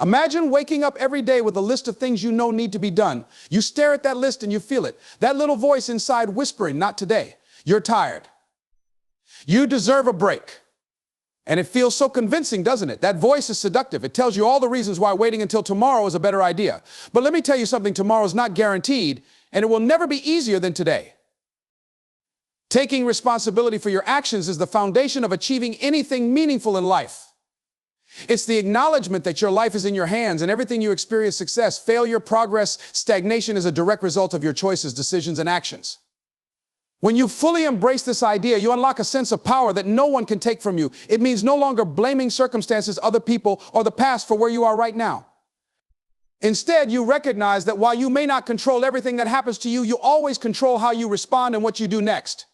Imagine waking up every day with a list of things you know need to be done. You stare at that list and you feel it. That little voice inside whispering, not today. You're tired. You deserve a break. And it feels so convincing, doesn't it? That voice is seductive. It tells you all the reasons why waiting until tomorrow is a better idea. But let me tell you something, tomorrow is not guaranteed, and it will never be easier than today. Taking responsibility for your actions is the foundation of achieving anything meaningful in life. It's the acknowledgement that your life is in your hands and everything you experience, success, failure, progress, stagnation, is a direct result of your choices, decisions, and actions. When you fully embrace this idea, you unlock a sense of power that no one can take from you. It means no longer blaming circumstances, other people, or the past for where you are right now. Instead, you recognize that while you may not control everything that happens to you, you always control how you respond and what you do next.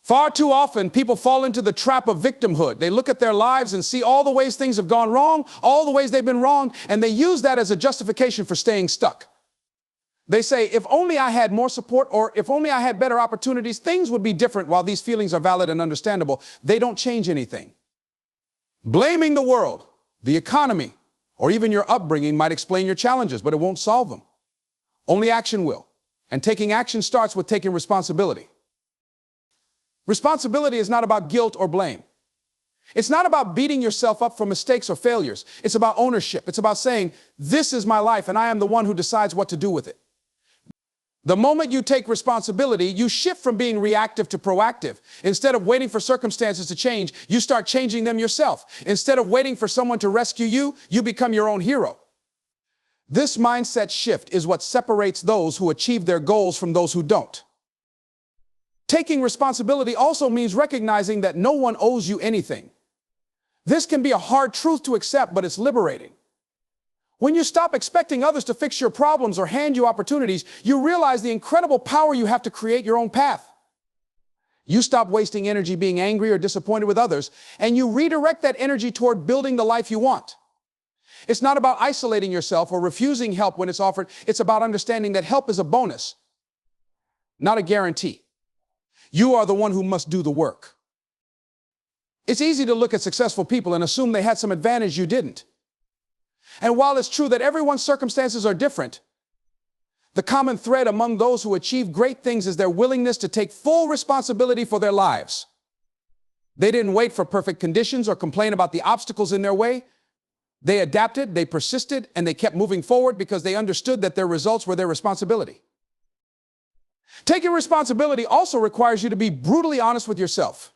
Far too often, people fall into the trap of victimhood. They look at their lives and see all the ways things have gone wrong, all the ways they've been wrong, and they use that as a justification for staying stuck. They say, if only I had more support, or if only I had better opportunities, things would be different. While these feelings are valid and understandable, they don't change anything. Blaming the world, the economy, or even your upbringing might explain your challenges, but it won't solve them. Only action will. And taking action starts with taking responsibility. Responsibility is not about guilt or blame. It's not about beating yourself up for mistakes or failures. It's about ownership. It's about saying, this is my life and I am the one who decides what to do with it. The moment you take responsibility, you shift from being reactive to proactive. Instead of waiting for circumstances to change, you start changing them yourself. Instead of waiting for someone to rescue you, you become your own hero. This mindset shift is what separates those who achieve their goals from those who don't. Taking responsibility also means recognizing that no one owes you anything. This can be a hard truth to accept, but it's liberating. When you stop expecting others to fix your problems or hand you opportunities, you realize the incredible power you have to create your own path. You stop wasting energy being angry or disappointed with others, and you redirect that energy toward building the life you want. It's not about isolating yourself or refusing help when it's offered. It's about understanding that help is a bonus, not a guarantee. You are the one who must do the work. It's easy to look at successful people and assume they had some advantage you didn't. And while it's true that everyone's circumstances are different, the common thread among those who achieve great things is their willingness to take full responsibility for their lives. They didn't wait for perfect conditions or complain about the obstacles in their way. They adapted, they persisted, and they kept moving forward because they understood that their results were their responsibility. Taking responsibility also requires you to be brutally honest with yourself.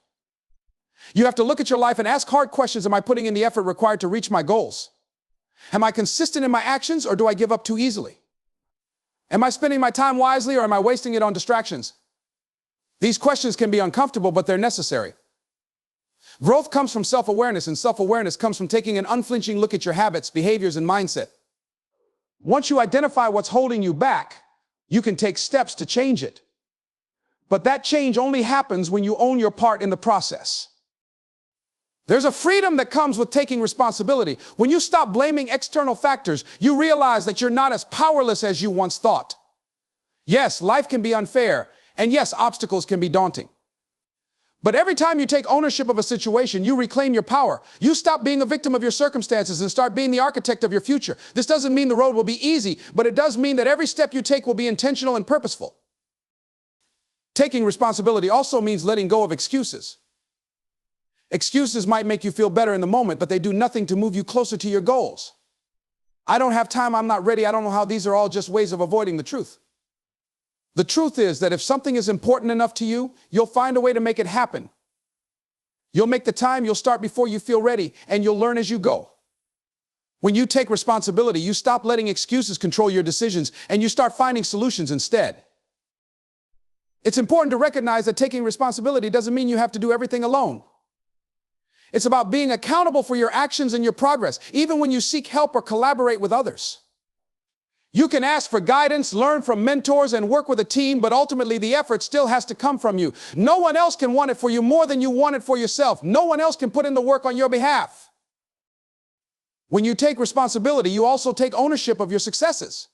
You have to look at your life and ask hard questions. Am I putting in the effort required to reach my goals? Am I consistent in my actions, or do I give up too easily? Am I spending my time wisely, or am I wasting it on distractions? These questions can be uncomfortable, but they're necessary. Growth comes from self-awareness, and self-awareness comes from taking an unflinching look at your habits, behaviors, and mindset. Once you identify what's holding you back, you can take steps to change it. But that change only happens when you own your part in the process. There's a freedom that comes with taking responsibility. When you stop blaming external factors, you realize that you're not as powerless as you once thought. Yes, life can be unfair, and yes, obstacles can be daunting. But every time you take ownership of a situation, you reclaim your power. You stop being a victim of your circumstances and start being the architect of your future. This doesn't mean the road will be easy, but it does mean that every step you take will be intentional and purposeful. Taking responsibility also means letting go of excuses. Excuses might make you feel better in the moment, but they do nothing to move you closer to your goals. I don't have time, I'm not ready, I don't know how. These are all just ways of avoiding the truth. The truth is that if something is important enough to you, you'll find a way to make it happen. You'll make the time, you'll start before you feel ready, and you'll learn as you go. When you take responsibility, you stop letting excuses control your decisions, and you start finding solutions instead. It's important to recognize that taking responsibility doesn't mean you have to do everything alone. It's about being accountable for your actions and your progress, even when you seek help or collaborate with others. You can ask for guidance, learn from mentors, and work with a team, but ultimately the effort still has to come from you. No one else can want it for you more than you want it for yourself. No one else can put in the work on your behalf. When you take responsibility, you also take ownership of your successes.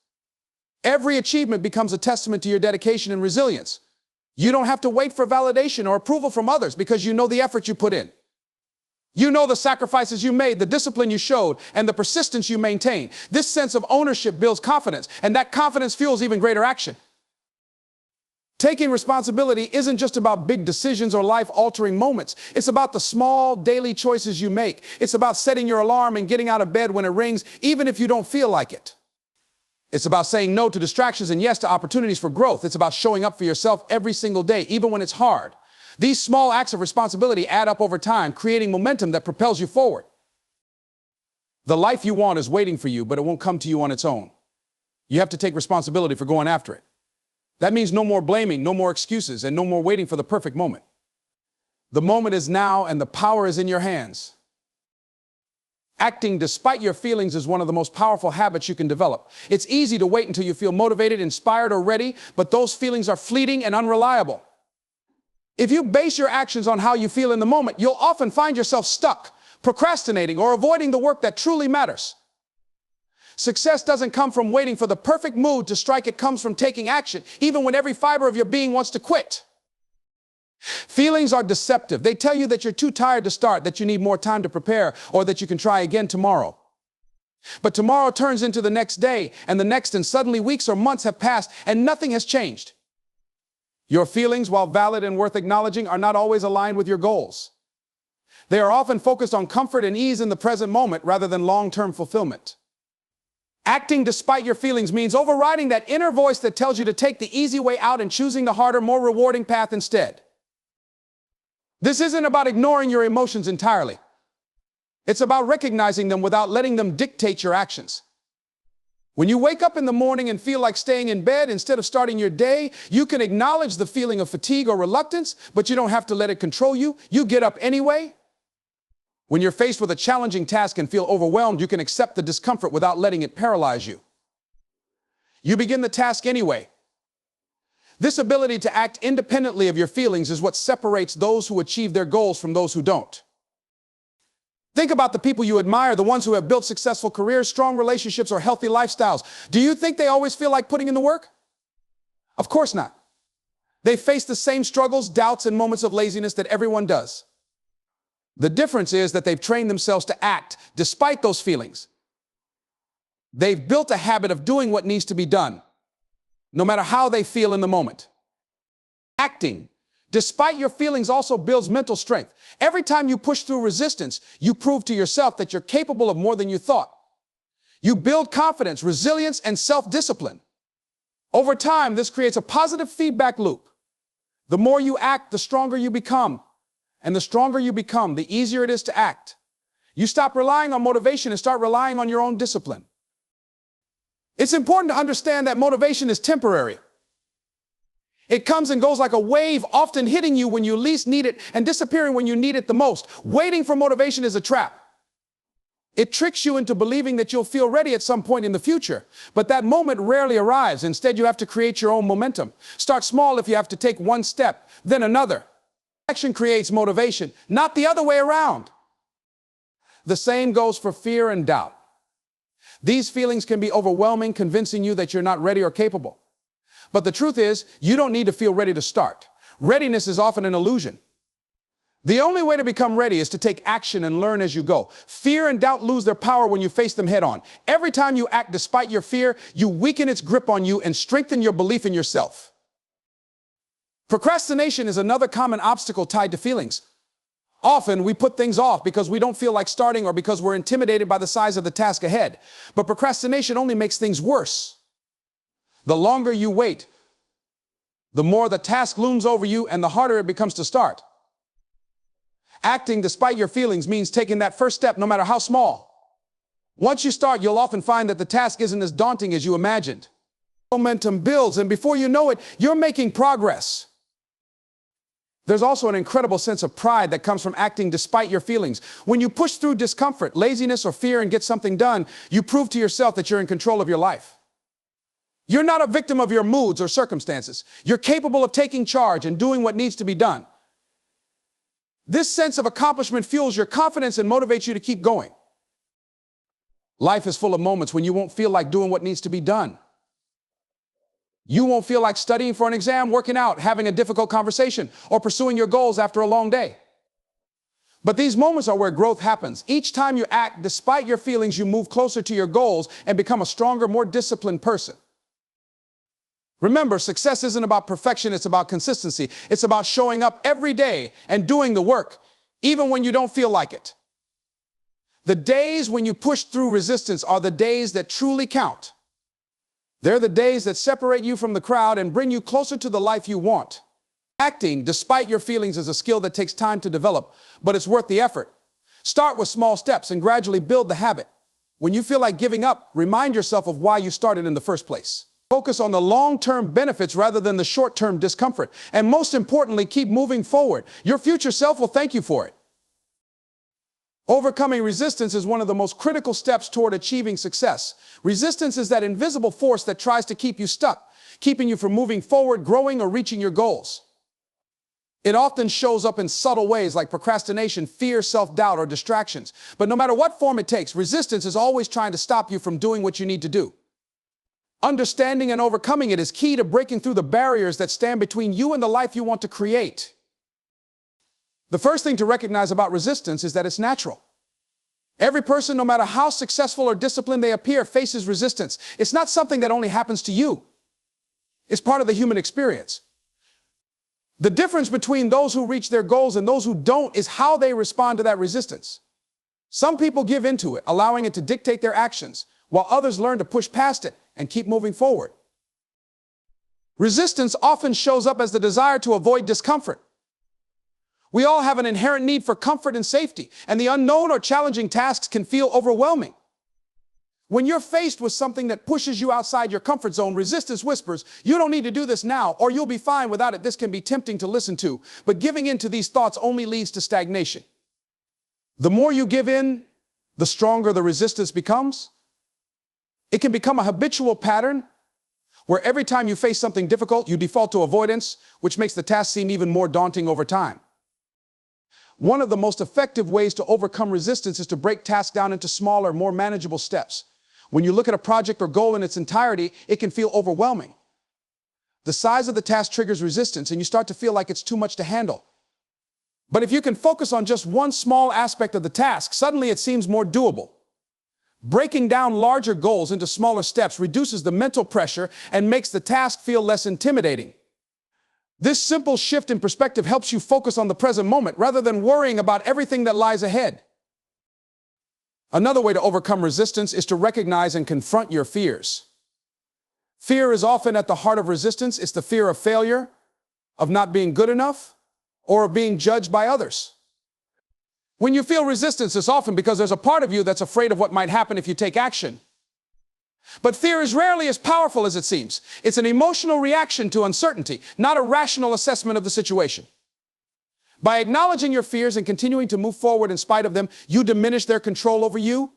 Every achievement becomes a testament to your dedication and resilience. You don't have to wait for validation or approval from others because you know the effort you put in. You know the sacrifices you made, the discipline you showed, and the persistence you maintained. This sense of ownership builds confidence, and that confidence fuels even greater action. Taking responsibility isn't just about big decisions or life-altering moments. It's about the small daily choices you make. It's about setting your alarm and getting out of bed when it rings, even if you don't feel like it. It's about saying no to distractions and yes to opportunities for growth. It's about showing up for yourself every single day, even when it's hard. These small acts of responsibility add up over time, creating momentum that propels you forward. The life you want is waiting for you, but it won't come to you on its own. You have to take responsibility for going after it. That means no more blaming, no more excuses, and no more waiting for the perfect moment. The moment is now, and the power is in your hands. Acting despite your feelings is one of the most powerful habits you can develop. It's easy to wait until you feel motivated, inspired, or ready, but those feelings are fleeting and unreliable. If you base your actions on how you feel in the moment, you'll often find yourself stuck, procrastinating, or avoiding the work that truly matters. Success doesn't come from waiting for the perfect mood to strike. It comes from taking action, even when every fiber of your being wants to quit. Feelings are deceptive. They tell you that you're too tired to start, that you need more time to prepare, or that you can try again tomorrow. But tomorrow turns into the next day, and the next, and suddenly weeks or months have passed, and nothing has changed. Your feelings, while valid and worth acknowledging, are not always aligned with your goals. They are often focused on comfort and ease in the present moment rather than long-term fulfillment. Acting despite your feelings means overriding that inner voice that tells you to take the easy way out and choosing the harder, more rewarding path instead. This isn't about ignoring your emotions entirely. It's about recognizing them without letting them dictate your actions. When you wake up in the morning and feel like staying in bed instead of starting your day, you can acknowledge the feeling of fatigue or reluctance, but you don't have to let it control you. You get up anyway. When you're faced with a challenging task and feel overwhelmed, you can accept the discomfort without letting it paralyze you. You begin the task anyway. This ability to act independently of your feelings is what separates those who achieve their goals from those who don't. Think about the people you admire, the ones who have built successful careers, strong relationships, or healthy lifestyles. Do you think they always feel like putting in the work? Of course not. They face the same struggles, doubts, and moments of laziness that everyone does. The difference is that they've trained themselves to act despite those feelings. They've built a habit of doing what needs to be done, no matter how they feel in the moment. Acting despite your feelings also builds mental strength. Every time you push through resistance, you prove to yourself that you're capable of more than you thought. You build confidence, resilience, and self-discipline. Over time, this creates a positive feedback loop. The more you act, the stronger you become. And the stronger you become, the easier it is to act. You stop relying on motivation and start relying on your own discipline. It's important to understand that motivation is temporary. It comes and goes like a wave, often hitting you when you least need it and disappearing when you need it the most. Waiting for motivation is a trap. It tricks you into believing that you'll feel ready at some point in the future. But that moment rarely arrives. Instead, you have to create your own momentum. Start small if you have to take one step, then another. Action creates motivation, not the other way around. The same goes for fear and doubt. These feelings can be overwhelming, convincing you that you're not ready or capable. But the truth is, you don't need to feel ready to start. Readiness is often an illusion. The only way to become ready is to take action and learn as you go. Fear and doubt lose their power when you face them head on. Every time you act despite your fear, you weaken its grip on you and strengthen your belief in yourself. Procrastination is another common obstacle tied to feelings. Often we put things off because we don't feel like starting or because we're intimidated by the size of the task ahead. But procrastination only makes things worse. The longer you wait, the more the task looms over you and the harder it becomes to start. Acting despite your feelings means taking that first step no matter how small. Once you start, you'll often find that the task isn't as daunting as you imagined. Momentum builds, and before you know it, you're making progress. There's also an incredible sense of pride that comes from acting despite your feelings. When you push through discomfort, laziness, or fear and get something done, you prove to yourself that you're in control of your life. You're not a victim of your moods or circumstances. You're capable of taking charge and doing what needs to be done. This sense of accomplishment fuels your confidence and motivates you to keep going. Life is full of moments when you won't feel like doing what needs to be done. You won't feel like studying for an exam, working out, having a difficult conversation, or pursuing your goals after a long day. But these moments are where growth happens. Each time you act despite your feelings, you move closer to your goals and become a stronger, more disciplined person. Remember, success isn't about perfection, it's about consistency. It's about showing up every day and doing the work, even when you don't feel like it. The days when you push through resistance are the days that truly count. They're the days that separate you from the crowd and bring you closer to the life you want. Acting despite your feelings is a skill that takes time to develop, but it's worth the effort. Start with small steps and gradually build the habit. When you feel like giving up, remind yourself of why you started in the first place. Focus on the long-term benefits rather than the short-term discomfort. And most importantly, keep moving forward. Your future self will thank you for it. Overcoming resistance is one of the most critical steps toward achieving success. Resistance is that invisible force that tries to keep you stuck, keeping you from moving forward, growing, or reaching your goals. It often shows up in subtle ways like procrastination, fear, self-doubt, or distractions. But no matter what form it takes, resistance is always trying to stop you from doing what you need to do. Understanding and overcoming it is key to breaking through the barriers that stand between you and the life you want to create. The first thing to recognize about resistance is that it's natural. Every person, no matter how successful or disciplined they appear, faces resistance. It's not something that only happens to you. It's part of the human experience. The difference between those who reach their goals and those who don't is how they respond to that resistance. Some people give into it, allowing it to dictate their actions, while others learn to push past it and keep moving forward. Resistance often shows up as the desire to avoid discomfort. We all have an inherent need for comfort and safety, and the unknown or challenging tasks can feel overwhelming. When you're faced with something that pushes you outside your comfort zone, resistance whispers, "You don't need to do this now, or you'll be fine without it." This can be tempting to listen to, but giving in to these thoughts only leads to stagnation. The more you give in, the stronger the resistance becomes. It can become a habitual pattern where every time you face something difficult, you default to avoidance, which makes the task seem even more daunting over time. One of the most effective ways to overcome resistance is to break tasks down into smaller, more manageable steps. When you look at a project or goal in its entirety, it can feel overwhelming. The size of the task triggers resistance, and you start to feel like it's too much to handle. But if you can focus on just one small aspect of the task, suddenly it seems more doable. Breaking down larger goals into smaller steps reduces the mental pressure and makes the task feel less intimidating. This simple shift in perspective helps you focus on the present moment rather than worrying about everything that lies ahead. Another way to overcome resistance is to recognize and confront your fears. Fear is often at the heart of resistance. It's the fear of failure, of not being good enough, or of being judged by others. When you feel resistance, it's often because there's a part of you that's afraid of what might happen if you take action. But fear is rarely as powerful as it seems. It's an emotional reaction to uncertainty, not a rational assessment of the situation. By acknowledging your fears and continuing to move forward in spite of them, you diminish their control over you.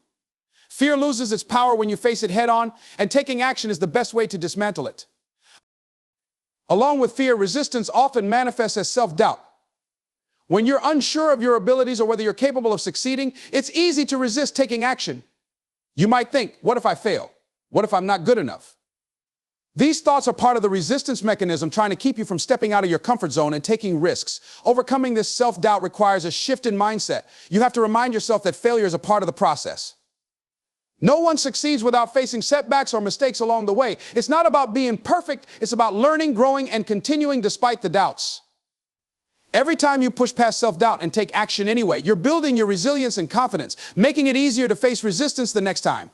Fear loses its power when you face it head on, and taking action is the best way to dismantle it. Along with fear, resistance often manifests as self-doubt. When you're unsure of your abilities or whether you're capable of succeeding, it's easy to resist taking action. You might think, what if I fail? What if I'm not good enough? These thoughts are part of the resistance mechanism trying to keep you from stepping out of your comfort zone and taking risks. Overcoming this self-doubt requires a shift in mindset. You have to remind yourself that failure is a part of the process. No one succeeds without facing setbacks or mistakes along the way. It's not about being perfect. It's about learning, growing, and continuing despite the doubts. Every time you push past self-doubt and take action anyway, you're building your resilience and confidence, making it easier to face resistance the next time.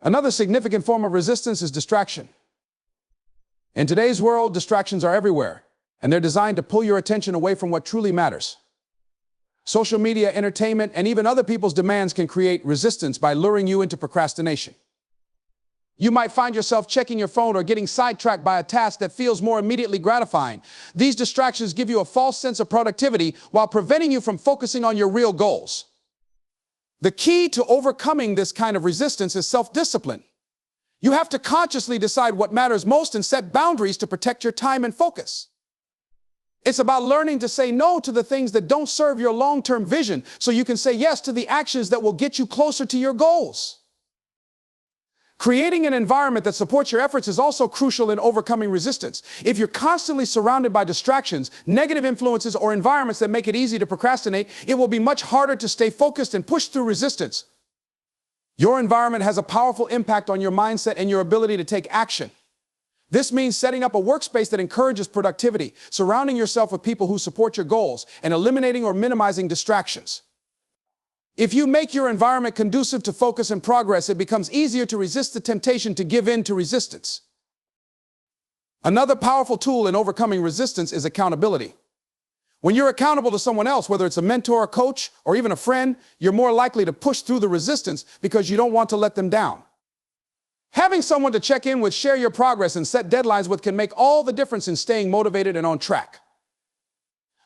Another significant form of resistance is distraction. In today's world, distractions are everywhere, and they're designed to pull your attention away from what truly matters. Social media, entertainment, and even other people's demands can create resistance by luring you into procrastination. You might find yourself checking your phone or getting sidetracked by a task that feels more immediately gratifying. These distractions give you a false sense of productivity while preventing you from focusing on your real goals. The key to overcoming this kind of resistance is self-discipline. You have to consciously decide what matters most and set boundaries to protect your time and focus. It's about learning to say no to the things that don't serve your long-term vision so you can say yes to the actions that will get you closer to your goals. Creating an environment that supports your efforts is also crucial in overcoming resistance. If you're constantly surrounded by distractions, negative influences, or environments that make it easy to procrastinate, it will be much harder to stay focused and push through resistance. Your environment has a powerful impact on your mindset and your ability to take action. This means setting up a workspace that encourages productivity, surrounding yourself with people who support your goals, and eliminating or minimizing distractions. If you make your environment conducive to focus and progress, it becomes easier to resist the temptation to give in to resistance. Another powerful tool in overcoming resistance is accountability. When you're accountable to someone else, whether it's a mentor, a coach, or even a friend, you're more likely to push through the resistance because you don't want to let them down. Having someone to check in with, share your progress, and set deadlines with can make all the difference in staying motivated and on track.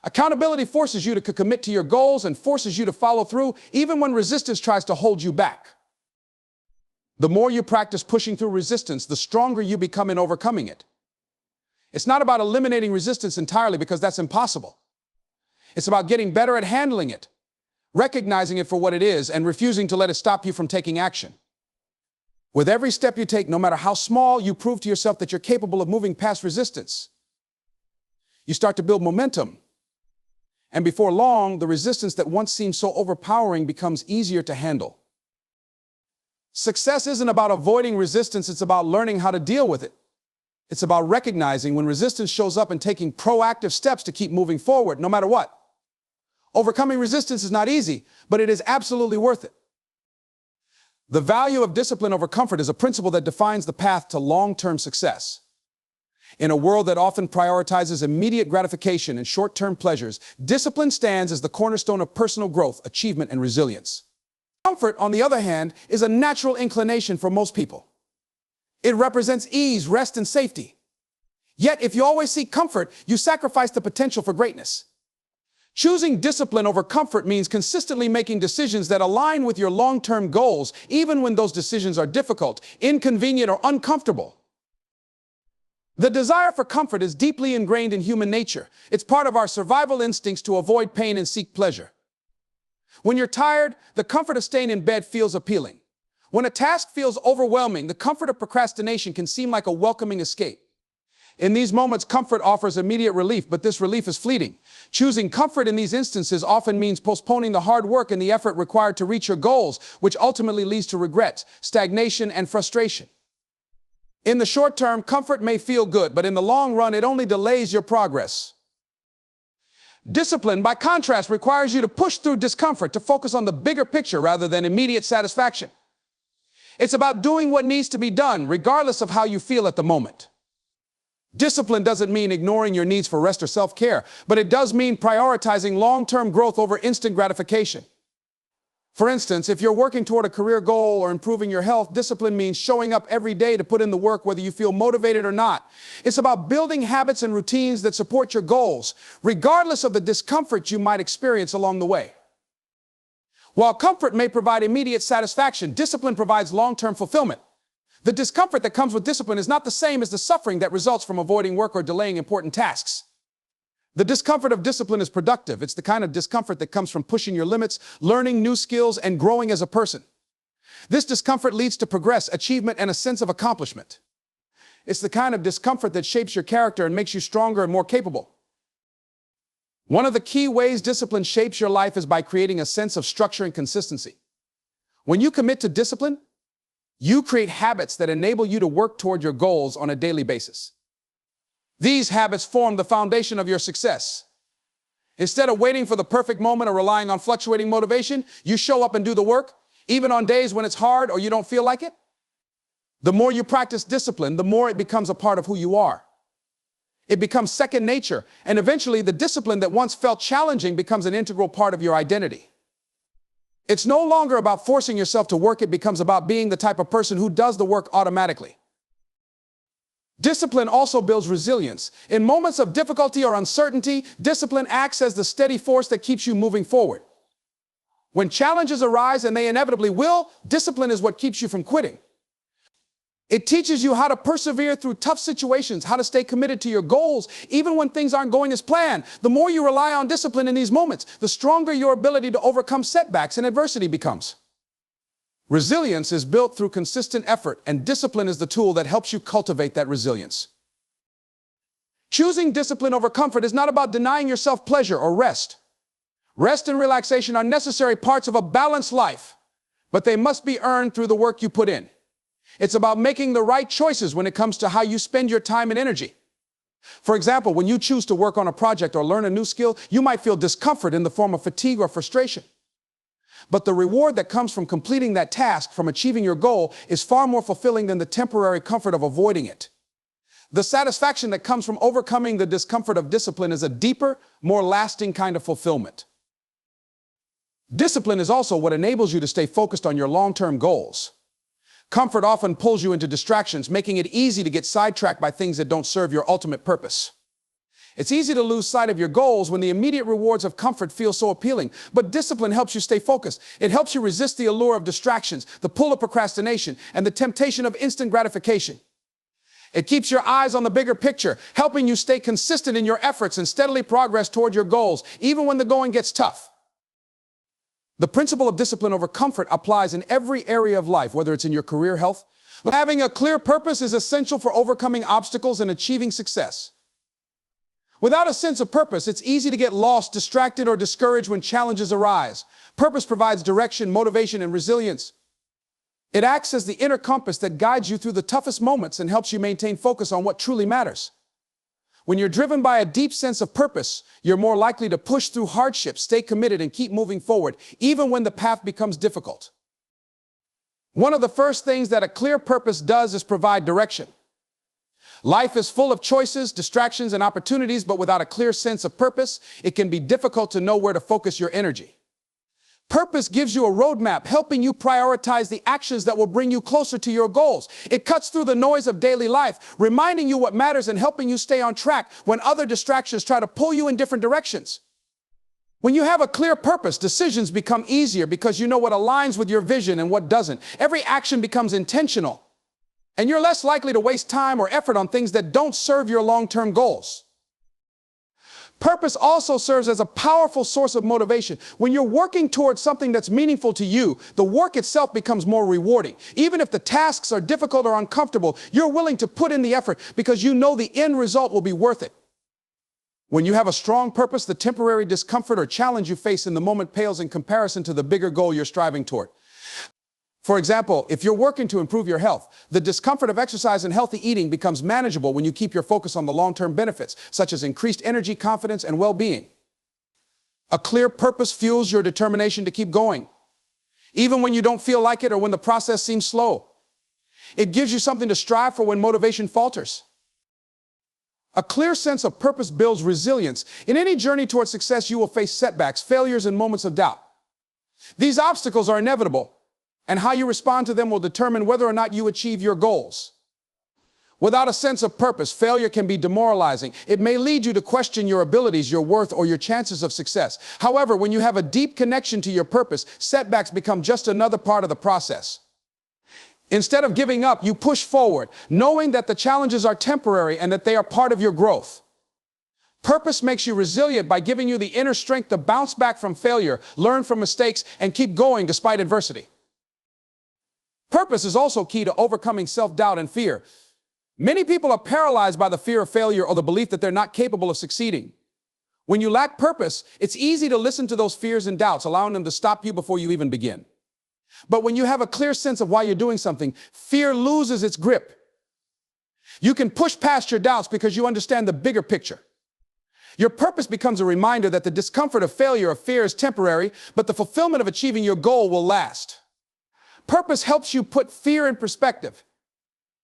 Accountability forces you to commit to your goals and forces you to follow through even when resistance tries to hold you back. The more you practice pushing through resistance, the stronger you become in overcoming it. It's not about eliminating resistance entirely because that's impossible. It's about getting better at handling it, recognizing it for what it is, and refusing to let it stop you from taking action. With every step you take, no matter how small, you prove to yourself that you're capable of moving past resistance. You start to build momentum. And before long, the resistance that once seemed so overpowering becomes easier to handle. Success isn't about avoiding resistance, it's about learning how to deal with it. It's about recognizing when resistance shows up and taking proactive steps to keep moving forward, no matter what. Overcoming resistance is not easy, but it is absolutely worth it. The value of discipline over comfort is a principle that defines the path to long-term success. In a world that often prioritizes immediate gratification and short-term pleasures, discipline stands as the cornerstone of personal growth, achievement, and resilience. Comfort, on the other hand, is a natural inclination for most people. It represents ease, rest, and safety. Yet, if you always seek comfort, you sacrifice the potential for greatness. Choosing discipline over comfort means consistently making decisions that align with your long-term goals, even when those decisions are difficult, inconvenient, or uncomfortable. The desire for comfort is deeply ingrained in human nature. It's part of our survival instincts to avoid pain and seek pleasure. When you're tired, the comfort of staying in bed feels appealing. When a task feels overwhelming, the comfort of procrastination can seem like a welcoming escape. In these moments, comfort offers immediate relief, but this relief is fleeting. Choosing comfort in these instances often means postponing the hard work and the effort required to reach your goals, which ultimately leads to regret, stagnation, and frustration. In the short term, comfort may feel good, but in the long run, it only delays your progress. Discipline, by contrast, requires you to push through discomfort, to focus on the bigger picture rather than immediate satisfaction. It's about doing what needs to be done, regardless of how you feel at the moment. Discipline doesn't mean ignoring your needs for rest or self-care, but it does mean prioritizing long-term growth over instant gratification. For instance, if you're working toward a career goal or improving your health, discipline means showing up every day to put in the work whether you feel motivated or not. It's about building habits and routines that support your goals, regardless of the discomfort you might experience along the way. While comfort may provide immediate satisfaction, discipline provides long-term fulfillment. The discomfort that comes with discipline is not the same as the suffering that results from avoiding work or delaying important tasks. The discomfort of discipline is productive. It's the kind of discomfort that comes from pushing your limits, learning new skills, and growing as a person. This discomfort leads to progress, achievement, and a sense of accomplishment. It's the kind of discomfort that shapes your character and makes you stronger and more capable. One of the key ways discipline shapes your life is by creating a sense of structure and consistency. When you commit to discipline, you create habits that enable you to work toward your goals on a daily basis. These habits form the foundation of your success. Instead of waiting for the perfect moment or relying on fluctuating motivation, you show up and do the work, even on days when it's hard or you don't feel like it. The more you practice discipline, the more it becomes a part of who you are. It becomes second nature, and eventually the discipline that once felt challenging becomes an integral part of your identity. It's no longer about forcing yourself to work, it becomes about being the type of person who does the work automatically. Discipline also builds resilience. In moments of difficulty or uncertainty, discipline acts as the steady force that keeps you moving forward. When challenges arise, and they inevitably will, discipline is what keeps you from quitting. It teaches you how to persevere through tough situations, how to stay committed to your goals, even when things aren't going as planned. The more you rely on discipline in these moments, the stronger your ability to overcome setbacks and adversity becomes. Resilience is built through consistent effort, and discipline is the tool that helps you cultivate that resilience. Choosing discipline over comfort is not about denying yourself pleasure or rest. Rest and relaxation are necessary parts of a balanced life, but they must be earned through the work you put in. It's about making the right choices when it comes to how you spend your time and energy. For example, when you choose to work on a project or learn a new skill, you might feel discomfort in the form of fatigue or frustration. But the reward that comes from completing that task, from achieving your goal, is far more fulfilling than the temporary comfort of avoiding it. The satisfaction that comes from overcoming the discomfort of discipline is a deeper, more lasting kind of fulfillment. Discipline is also what enables you to stay focused on your long-term goals. Comfort often pulls you into distractions, making it easy to get sidetracked by things that don't serve your ultimate purpose. It's easy to lose sight of your goals when the immediate rewards of comfort feel so appealing, but discipline helps you stay focused. It helps you resist the allure of distractions, the pull of procrastination, and the temptation of instant gratification. It keeps your eyes on the bigger picture, helping you stay consistent in your efforts and steadily progress toward your goals, even when the going gets tough. The principle of discipline over comfort applies in every area of life, whether it's in your career, health. Having a clear purpose is essential for overcoming obstacles and achieving success. Without a sense of purpose, it's easy to get lost, distracted, or discouraged when challenges arise. Purpose provides direction, motivation, and resilience. It acts as the inner compass that guides you through the toughest moments and helps you maintain focus on what truly matters. When you're driven by a deep sense of purpose, you're more likely to push through hardships, stay committed, and keep moving forward, even when the path becomes difficult. One of the first things that a clear purpose does is provide direction. Life is full of choices, distractions, and opportunities, but without a clear sense of purpose, it can be difficult to know where to focus your energy. Purpose gives you a roadmap, helping you prioritize the actions that will bring you closer to your goals. It cuts through the noise of daily life, reminding you what matters and helping you stay on track when other distractions try to pull you in different directions. When you have a clear purpose, decisions become easier because you know what aligns with your vision and what doesn't. Every action becomes intentional, and you're less likely to waste time or effort on things that don't serve your long-term goals. Purpose also serves as a powerful source of motivation. When you're working towards something that's meaningful to you, the work itself becomes more rewarding. Even if the tasks are difficult or uncomfortable, you're willing to put in the effort because you know the end result will be worth it. When you have a strong purpose, the temporary discomfort or challenge you face in the moment pales in comparison to the bigger goal you're striving toward. For example, if you're working to improve your health, the discomfort of exercise and healthy eating becomes manageable when you keep your focus on the long-term benefits, such as increased energy, confidence, and well-being. A clear purpose fuels your determination to keep going, even when you don't feel like it or when the process seems slow. It gives you something to strive for when motivation falters. A clear sense of purpose builds resilience. In any journey toward success, you will face setbacks, failures, and moments of doubt. These obstacles are inevitable, and how you respond to them will determine whether or not you achieve your goals. Without a sense of purpose, failure can be demoralizing. It may lead you to question your abilities, your worth, or your chances of success. However, when you have a deep connection to your purpose, setbacks become just another part of the process. Instead of giving up, you push forward, knowing that the challenges are temporary and that they are part of your growth. Purpose makes you resilient by giving you the inner strength to bounce back from failure, learn from mistakes, and keep going despite adversity. Purpose is also key to overcoming self-doubt and fear. Many people are paralyzed by the fear of failure or the belief that they're not capable of succeeding. When you lack purpose, it's easy to listen to those fears and doubts, allowing them to stop you before you even begin. But when you have a clear sense of why you're doing something, fear loses its grip. You can push past your doubts because you understand the bigger picture. Your purpose becomes a reminder that the discomfort of failure or fear is temporary, but the fulfillment of achieving your goal will last. Purpose helps you put fear in perspective.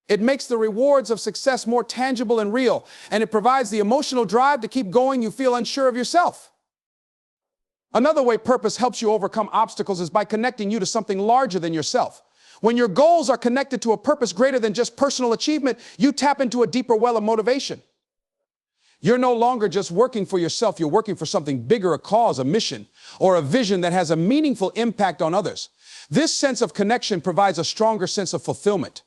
It makes the rewards of success more tangible and real, and it provides the emotional drive to keep going you feel unsure of yourself. Another way purpose helps you overcome obstacles is by connecting you to something larger than yourself. When your goals are connected to a purpose greater than just personal achievement, you tap into a deeper well of motivation. You're no longer just working for yourself, you're working for something bigger, a cause, a mission, or a vision that has a meaningful impact on others. This sense of connection provides a stronger sense of fulfillment.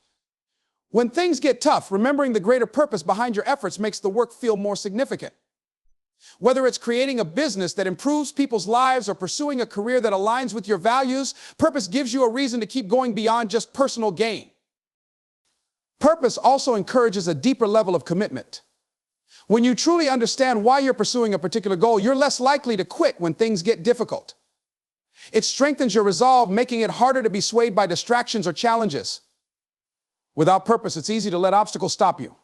When things get tough, remembering the greater purpose behind your efforts makes the work feel more significant. Whether it's creating a business that improves people's lives or pursuing a career that aligns with your values, purpose gives you a reason to keep going beyond just personal gain. Purpose also encourages a deeper level of commitment. When you truly understand why you're pursuing a particular goal, you're less likely to quit when things get difficult. It strengthens your resolve, making it harder to be swayed by distractions or challenges. Without purpose, it's easy to let obstacles stop you.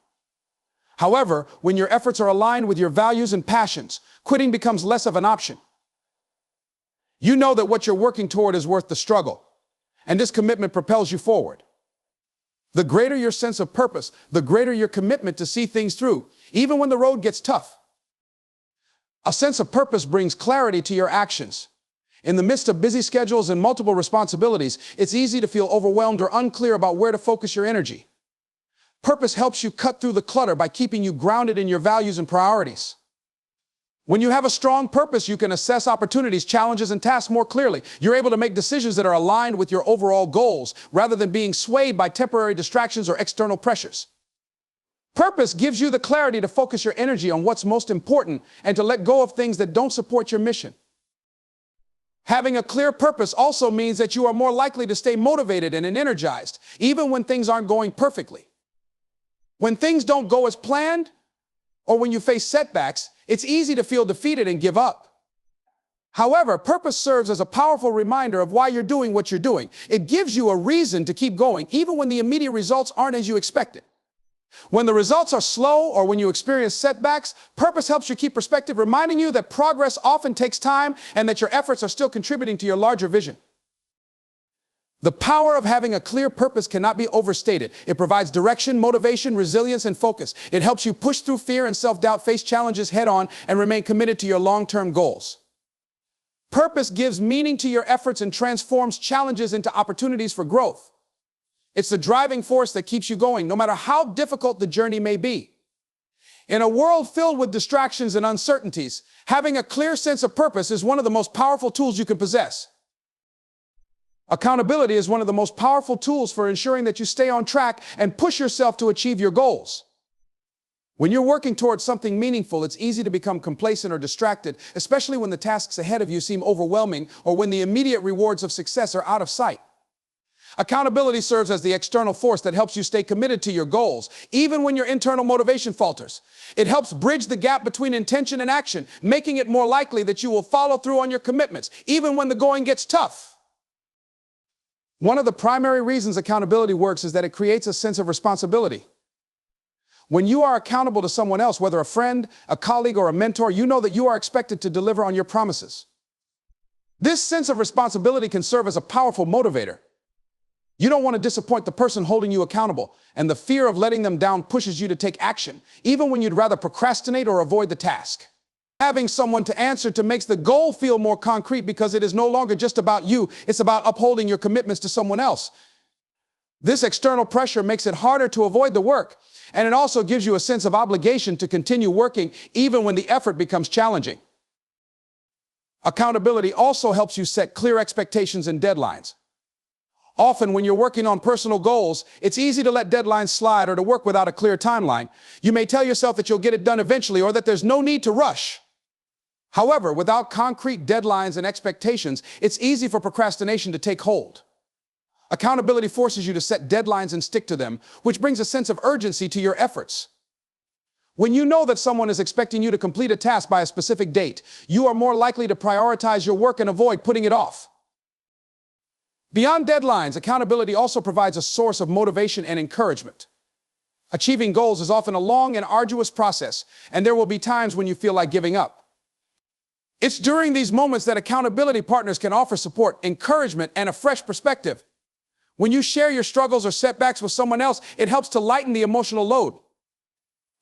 However, when your efforts are aligned with your values and passions, quitting becomes less of an option. You know that what you're working toward is worth the struggle, and this commitment propels you forward. The greater your sense of purpose, the greater your commitment to see things through, even when the road gets tough. A sense of purpose brings clarity to your actions. In the midst of busy schedules and multiple responsibilities, it's easy to feel overwhelmed or unclear about where to focus your energy. Purpose helps you cut through the clutter by keeping you grounded in your values and priorities. When you have a strong purpose, you can assess opportunities, challenges, and tasks more clearly. You're able to make decisions that are aligned with your overall goals, rather than being swayed by temporary distractions or external pressures. Purpose gives you the clarity to focus your energy on what's most important and to let go of things that don't support your mission. Having a clear purpose also means that you are more likely to stay motivated and energized, even when things aren't going perfectly. When things don't go as planned, or when you face setbacks, it's easy to feel defeated and give up. However, purpose serves as a powerful reminder of why you're doing what you're doing. It gives you a reason to keep going, even when the immediate results aren't as you expected. When the results are slow or when you experience setbacks, purpose helps you keep perspective, reminding you that progress often takes time and that your efforts are still contributing to your larger vision. The power of having a clear purpose cannot be overstated. It provides direction, motivation, resilience, and focus. It helps you push through fear and self-doubt, face challenges head-on, and remain committed to your long-term goals. Purpose gives meaning to your efforts and transforms challenges into opportunities for growth. It's the driving force that keeps you going, no matter how difficult the journey may be. In a world filled with distractions and uncertainties, having a clear sense of purpose is one of the most powerful tools you can possess. Accountability is one of the most powerful tools for ensuring that you stay on track and push yourself to achieve your goals. When you're working towards something meaningful, it's easy to become complacent or distracted, especially when the tasks ahead of you seem overwhelming or when the immediate rewards of success are out of sight. Accountability serves as the external force that helps you stay committed to your goals, even when your internal motivation falters. It helps bridge the gap between intention and action, making it more likely that you will follow through on your commitments, even when the going gets tough. One of the primary reasons accountability works is that it creates a sense of responsibility. When you are accountable to someone else, whether a friend, a colleague, or a mentor, you know that you are expected to deliver on your promises. This sense of responsibility can serve as a powerful motivator. You don't want to disappoint the person holding you accountable, and the fear of letting them down pushes you to take action, even when you'd rather procrastinate or avoid the task. Having someone to answer to makes the goal feel more concrete because it is no longer just about you, it's about upholding your commitments to someone else. This external pressure makes it harder to avoid the work, and it also gives you a sense of obligation to continue working even when the effort becomes challenging. Accountability also helps you set clear expectations and deadlines. Often, when you're working on personal goals, it's easy to let deadlines slide or to work without a clear timeline. You may tell yourself that you'll get it done eventually or that there's no need to rush. However, without concrete deadlines and expectations, it's easy for procrastination to take hold. Accountability forces you to set deadlines and stick to them, which brings a sense of urgency to your efforts. When you know that someone is expecting you to complete a task by a specific date, you are more likely to prioritize your work and avoid putting it off. Beyond deadlines, accountability also provides a source of motivation and encouragement. Achieving goals is often a long and arduous process, and there will be times when you feel like giving up. It's during these moments that accountability partners can offer support, encouragement, and a fresh perspective. When you share your struggles or setbacks with someone else, it helps to lighten the emotional load.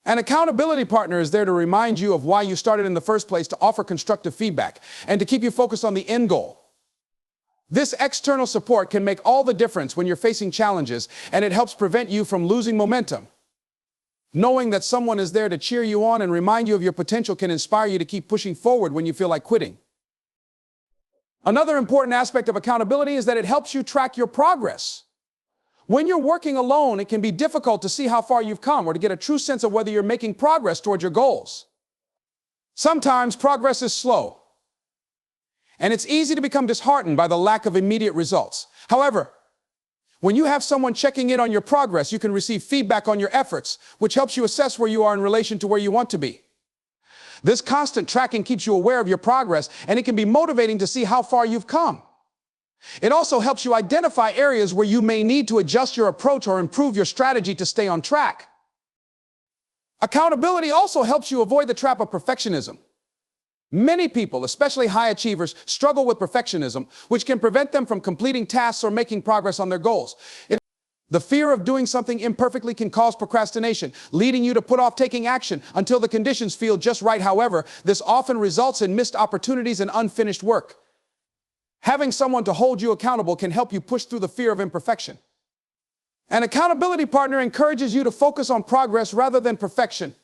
An accountability partner is there to remind you of why you started in the first place, to offer constructive feedback, and to keep you focused on the end goal. This external support can make all the difference when you're facing challenges, and it helps prevent you from losing momentum. Knowing that someone is there to cheer you on and remind you of your potential can inspire you to keep pushing forward when you feel like quitting. Another important aspect of accountability is that it helps you track your progress. When you're working alone, it can be difficult to see how far you've come or to get a true sense of whether you're making progress toward your goals. Sometimes progress is slow, and it's easy to become disheartened by the lack of immediate results. However, when you have someone checking in on your progress, you can receive feedback on your efforts, which helps you assess where you are in relation to where you want to be. This constant tracking keeps you aware of your progress, and it can be motivating to see how far you've come. It also helps you identify areas where you may need to adjust your approach or improve your strategy to stay on track. Accountability also helps you avoid the trap of perfectionism. Many people, especially high achievers, struggle with perfectionism, which can prevent them from completing tasks or making progress on their goals. The fear of doing something imperfectly can cause procrastination, leading you to put off taking action until the conditions feel just right. However, this often results in missed opportunities and unfinished work. Having someone to hold you accountable can help you push through the fear of imperfection. An accountability partner encourages you to focus on progress rather than perfection,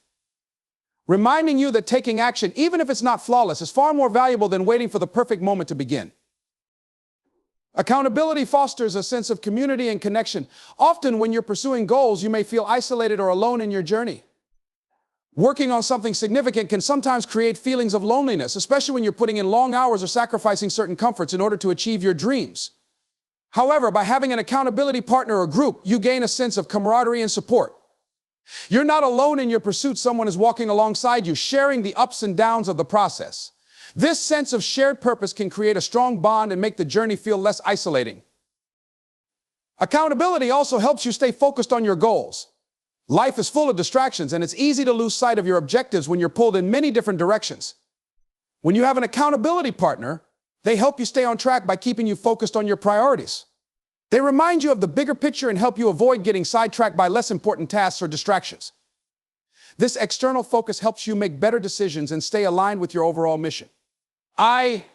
reminding you that taking action, even if it's not flawless, is far more valuable than waiting for the perfect moment to begin. Accountability fosters a sense of community and connection. Often when you're pursuing goals, you may feel isolated or alone in your journey. Working on something significant can sometimes create feelings of loneliness, especially when you're putting in long hours or sacrificing certain comforts in order to achieve your dreams. However, by having an accountability partner or group, you gain a sense of camaraderie and support. You're not alone in your pursuit. Someone is walking alongside you, sharing the ups and downs of the process. This sense of shared purpose can create a strong bond and make the journey feel less isolating. Accountability also helps you stay focused on your goals. Life is full of distractions, and it's easy to lose sight of your objectives when you're pulled in many different directions. When you have an accountability partner, they help you stay on track by keeping you focused on your priorities. They remind you of the bigger picture and help you avoid getting sidetracked by less important tasks or distractions. This external focus helps you make better decisions and stay aligned with your overall mission. I